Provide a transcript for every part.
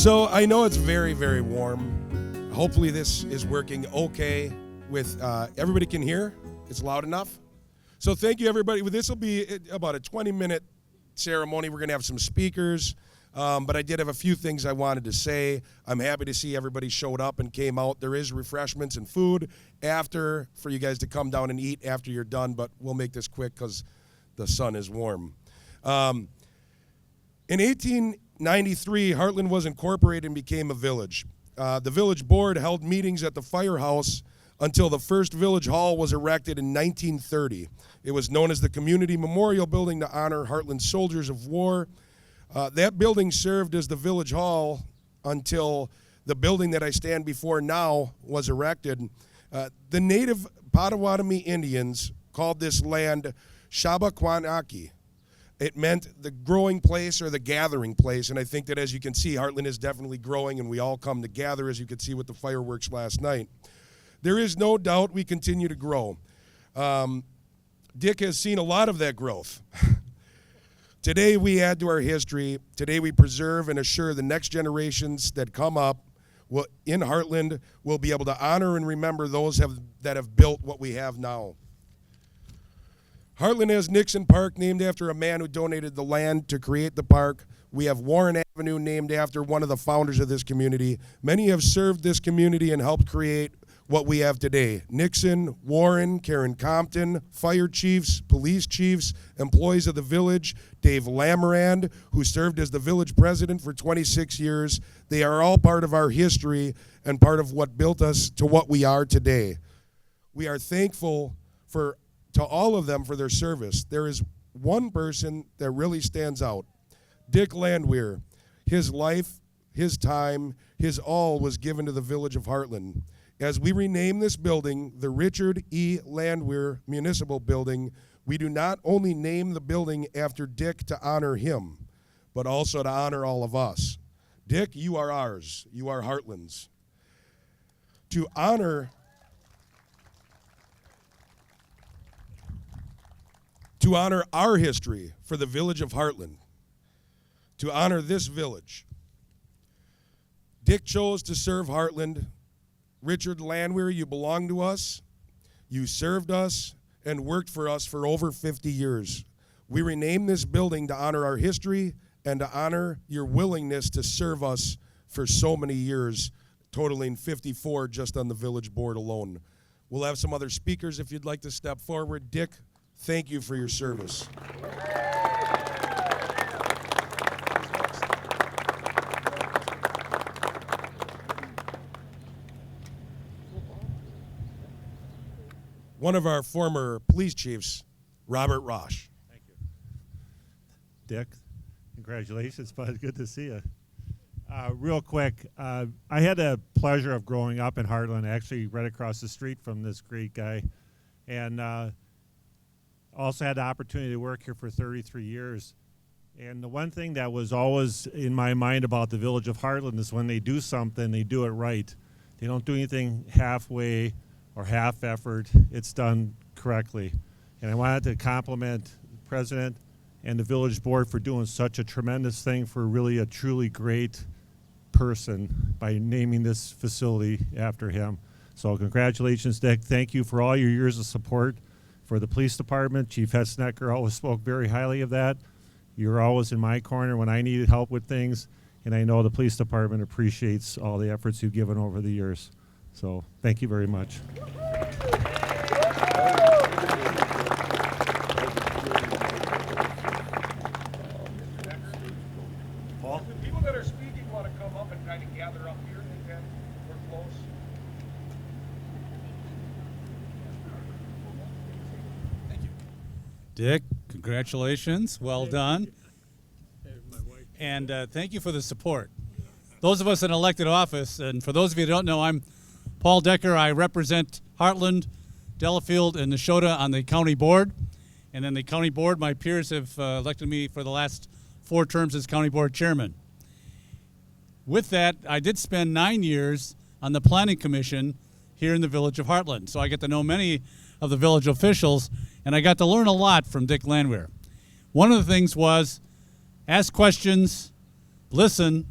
So I know it's very, very warm. Hopefully this is working okay with everybody can hear. It's loud enough. So thank you, everybody. This will be about a 20-minute ceremony. We're going to have some speakers, but I did have a few things I wanted to say. I'm happy to see everybody showed up and came out. There is refreshments and food after for you guys to come down and eat after you're done, but we'll make this quick because the sun is warm. In 1893, Hartland was incorporated and became a village. The village board held meetings at the firehouse until the first village hall was erected in 1930. It was known as the Community Memorial Building to honor Hartland's soldiers of war. That building served as the village hall until the building that I stand before now was erected. The native Potawatomi Indians called this land Shabakwanaki. It meant the growing place or the gathering place, and I think that as you can see, Hartland is definitely growing, and we all come to gather, as you could see with the fireworks last night. There is no doubt we continue to grow. Dick has seen a lot of that growth. Today we add to our history. Today we preserve and assure the next generations that come up in Hartland will be able to honor and remember those that have built what we have now. Hartland has Nixon Park, named after a man who donated the land to create the park. We have Warren Avenue, named after one of the founders of this community. Many have served this community and helped create what we have today. Nixon, Warren, Karen Compton, fire chiefs, police chiefs, employees of the village, Dave Lamerand, who served as the village president for 26 years. They are all part of our history and part of what built us to what we are today. We are thankful to all of them for their service. There is one person that really stands out, Dick Landwehr. His life, his time, his all was given to the Village of Hartland. As we rename this building the Richard E. Landwehr Municipal Building, we do not only name the building after Dick to honor him, but also to honor all of us. Dick, you are ours. You are Hartland's. To honor our history for the Village of Hartland, to honor this village, Dick chose to serve Hartland. Richard Landwehr, you belong to us. You served us and worked for us for over 50 years. We rename this building to honor our history and to honor your willingness to serve us for so many years, totaling 54 just on the village board alone. We'll have some other speakers if you'd like to step forward. Dick, thank you for your service. One of our former police chiefs, Robert Rosch. Thank you. Dick, congratulations, bud. Good to see you. Real quick, I had the pleasure of growing up in Hartland, actually right across the street from this great guy, and also had the opportunity to work here for 33 years. And the one thing that was always in my mind about the Village of Hartland is when they do something, they do it right. They don't do anything halfway or half effort. It's done correctly. And I wanted to compliment the president and the village board for doing such a tremendous thing for really a truly great person by naming this facility after him. So congratulations, Dick. Thank you for all your years of support for the police department. Chief Hetsnecker always spoke very highly of that. You're always in my corner when I needed help with things, and I know the police department appreciates all the efforts you've given over the years. So thank you very much. Paul? The people that are speaking want to come up and kind of gather up here. They can. We're close. Thank you. Dick, congratulations. Well done. And thank you for the support. Those of us in elected office, and for those of you who don't know, I'm Paul Decker. I represent Hartland, Delafield, and Neshota on the county board. And then the county board, my peers have elected me for the last 4 terms as county board chairman. With that, I did spend 9 years on the planning commission here in the Village of Hartland. So I get to know many of the village officials, and I got to learn a lot from Dick Landwehr. One of the things was ask questions, listen,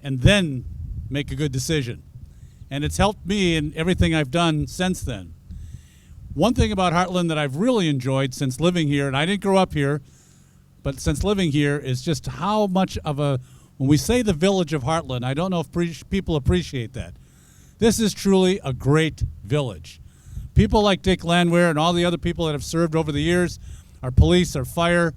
and then make a good decision. And it's helped me in everything I've done since then. One thing about Hartland that I've really enjoyed since living here, and I didn't grow up here, but since living here, is just how much of when we say the Village of Hartland, I don't know if people appreciate that. This is truly a great village. People like Dick Landwehr and all the other people that have served over the years, our police, our fire,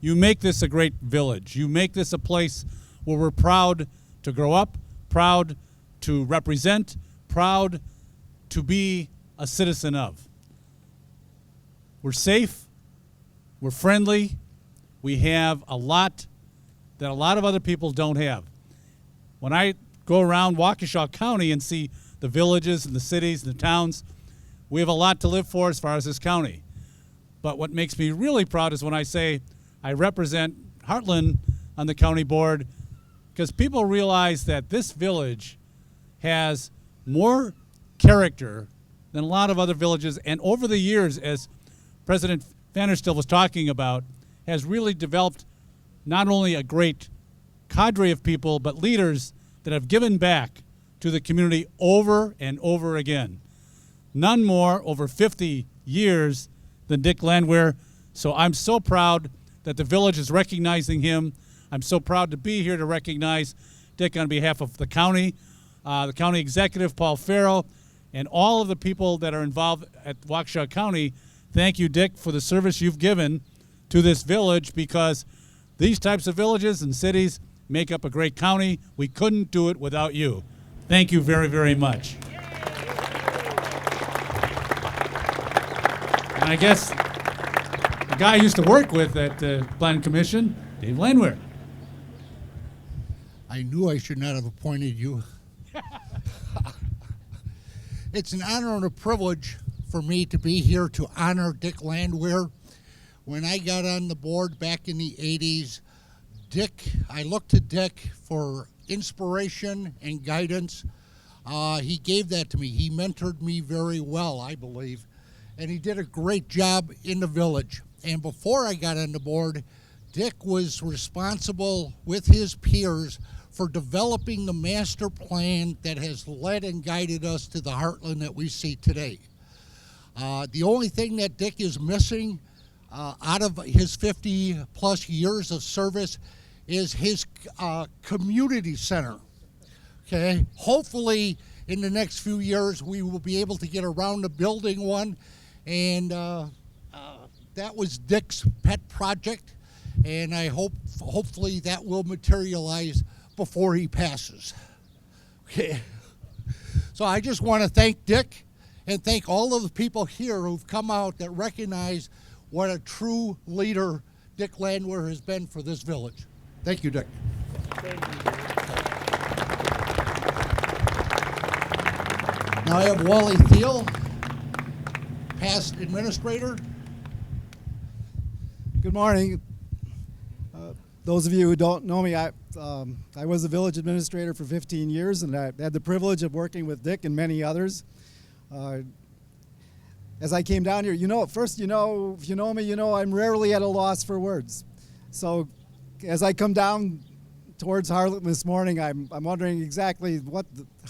you make this a great village. You make this a place where we're proud to grow up, proud to represent, proud to be a citizen of. We're safe, we're friendly, we have a lot that a lot of other people don't have. When I go around Waukesha County and see the villages and the cities and the towns, we have a lot to live for as far as this county. But what makes me really proud is when I say I represent Hartland on the county board, because people realize that this village has more character than a lot of other villages, and over the years, as President Pfannerstill was talking about, has really developed not only a great cadre of people, but leaders that have given back to the community over and over again. None more over 50 years than Dick Landwehr. So I'm so proud that the village is recognizing him. I'm so proud to be here to recognize Dick on behalf of the county executive, Paul Farrow, and all of the people that are involved at Waukesha County. Thank you, Dick, for the service you've given to this village, because these types of villages and cities make up a great county. We couldn't do it without you. Thank you very, very much. And I guess the guy I used to work with at the Planning Commission, Dave Landwehr. I knew I should not have appointed you. It's an honor and a privilege for me to be here to honor Dick Landwehr. When I got on the board back in the 80s, I looked to Dick for inspiration and guidance. He gave that to me. He mentored me very well, I believe, and he did a great job in the village. And before I got on the board, Dick was responsible with his peers for developing the master plan that has led and guided us to the Hartland that we see today. The only thing that Dick is missing out of his 50-plus years of service is his community center. Okay, hopefully in the next few years we will be able to get around to building one, and that was Dick's pet project, and I hopefully that will materialize before he passes. Okay, so I just want to thank Dick and thank all of the people here who've come out that recognize what a true leader Dick Landwehr has been for this village. Thank you, Dick. Thank you. Now I have Wally Thiel, past administrator. Good morning. Those of you who don't know me, I was a village administrator for 15 years, and I had the privilege of working with Dick and many others. As I came down here, if you know me, I'm rarely at a loss for words. So as I come down towards Hartland this morning, I'm wondering exactly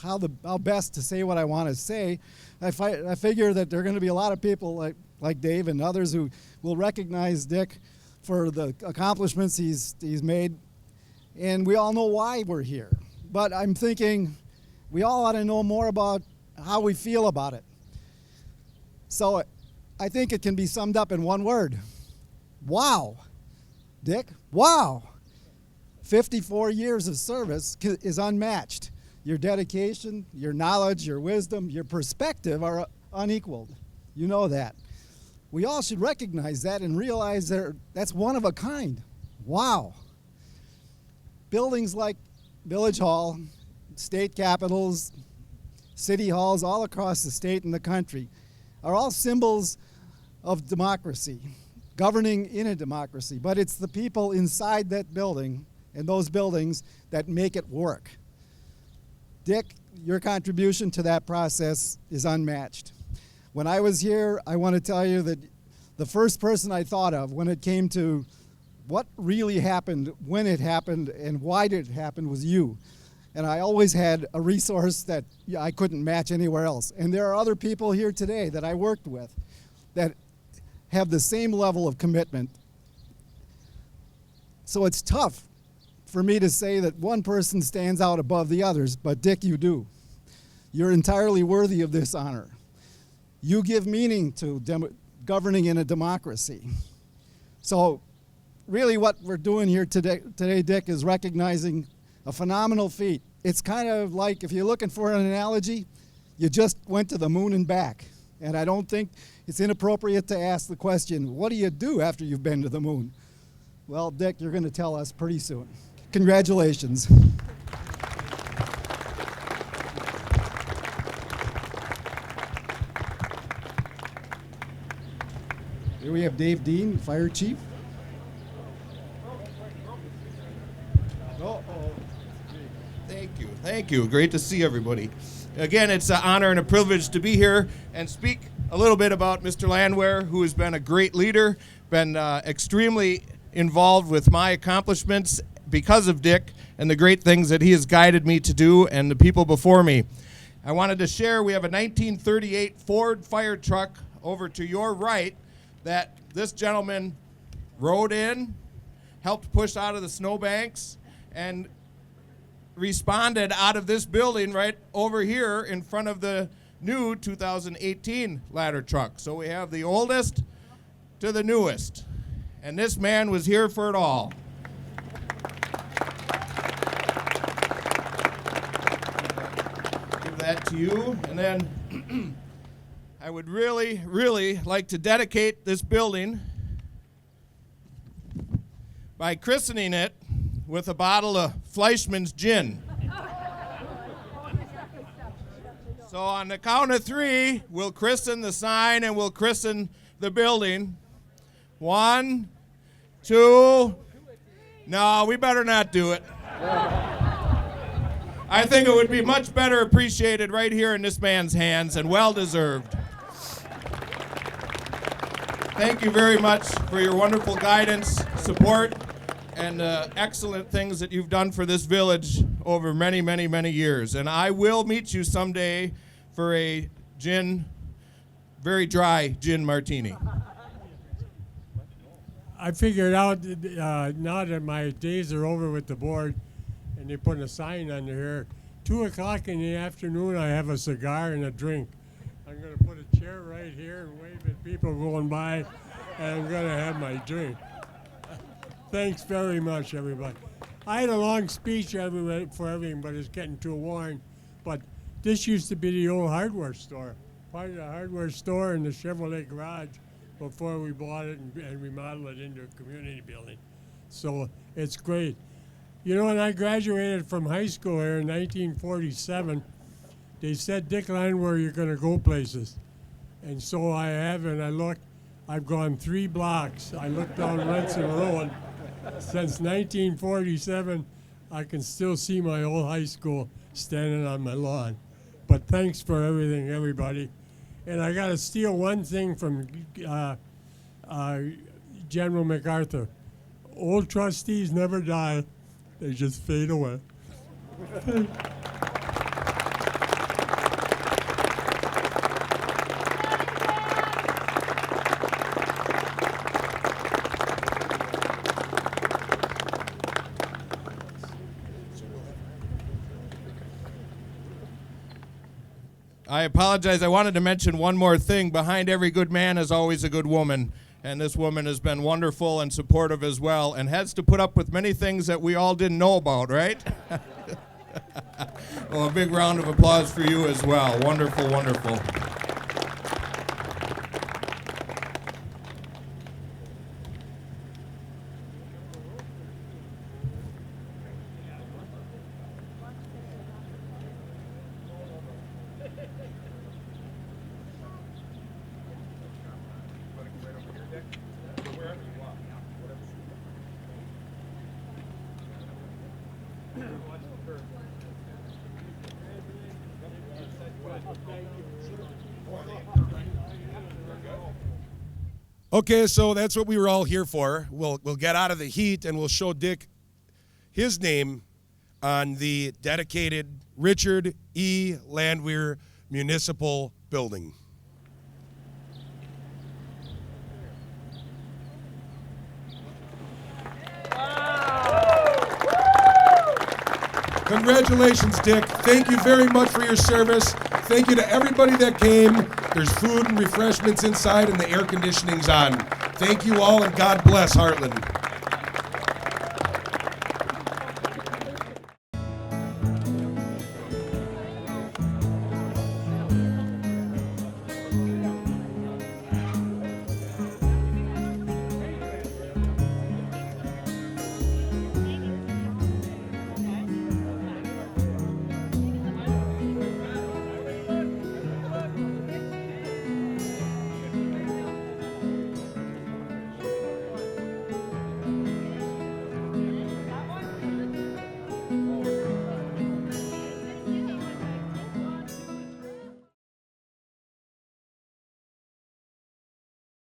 how best to say what I want to say. I figure that there are going to be a lot of people like Dave and others who will recognize Dick for the accomplishments he's made, and we all know why we're here. But I'm thinking we all ought to know more about how we feel about it. So I think it can be summed up in one word. Wow. Dick, wow. 54 years of service is unmatched. Your dedication, your knowledge, your wisdom, your perspective are unequaled. You know that. We all should recognize that and realize that's one of a kind. Wow. Buildings like Village Hall, state capitals, city halls all across the state and the country are all symbols of democracy, governing in a democracy. But it's the people inside that building and those buildings that make it work. Dick, your contribution to that process is unmatched. When I was here, I want to tell you that the first person I thought of when it came to what really happened, when it happened, and why did it happen was you. And I always had a resource that I couldn't match anywhere else. And there are other people here today that I worked with that have the same level of commitment. So it's tough for me to say that one person stands out above the others, but Dick, you do. You're entirely worthy of this honor. You give meaning to governing in a democracy. So really what we're doing here today, Dick, is recognizing a phenomenal feat. It's kind of like, if you're looking for an analogy, you just went to the moon and back. And I don't think it's inappropriate to ask the question, what do you do after you've been to the moon? Well, Dick, you're going to tell us pretty soon. Congratulations. Here we have Dave Dean, Fire Chief. Thank you. Great to see everybody. Again, it's an honor and a privilege to be here and speak a little bit about Mr. Landwehr, who has been a great leader, been extremely involved with my accomplishments because of Dick and the great things that he has guided me to do and the people before me. I wanted to share, we have a 1938 Ford fire truck over to your right that this gentleman rode in, helped push out of the snowbanks, and responded out of this building right over here in front of the new 2018 ladder truck. So we have the oldest to the newest. And this man was here for it all. Give that to you. And then I would really, really like to dedicate this building by christening it with a bottle of Fleischmann's gin. So on the count of three, we'll christen the sign and we'll christen the building. 1, 2, no, we better not do it. I think it would be much better appreciated right here in this man's hands, and well deserved. Thank you very much for your wonderful guidance, support, and excellent things that you've done for this village over many, many, many years. And I will meet you someday for a gin, very dry gin martini. I figured out now that my days are over with the board and they put a sign under here, 2 o'clock in the afternoon I have a cigar and a drink. I'm going to put a chair right here and wave at people going by, and I'm going to have my drink. Thanks very much, everybody. I had a long speech for everything, but it's getting too worn. But this used to be the old hardware store, part of the hardware store in the Chevrolet garage before we bought it and remodeled it into a community building. So it's great. You know, when I graduated from high school here in 1947, they said, Dick Landwehr, you're going to go places. And so I have, and I looked. I've gone 3 blocks. I looked down Renson Road. Since 1947, I can still see my old high school standing on my lawn. But thanks for everything, everybody. And I got to steal one thing from General MacArthur. Old trustees never die. They just fade away. I apologize. I wanted to mention one more thing. Behind every good man is always a good woman. And this woman has been wonderful and supportive as well, and has to put up with many things that we all didn't know about, right? Well, a big round of applause for you as well. Wonderful, wonderful. Okay, so that's what we were all here for. We'll get out of the heat and we'll show Dick his name on the dedicated Richard E. Landwehr Municipal Building. Congratulations, Dick. Thank you very much for your service. Thank you to everybody that came. There's food and refreshments inside, and the air conditioning's on. Thank you all, and God bless Hartland.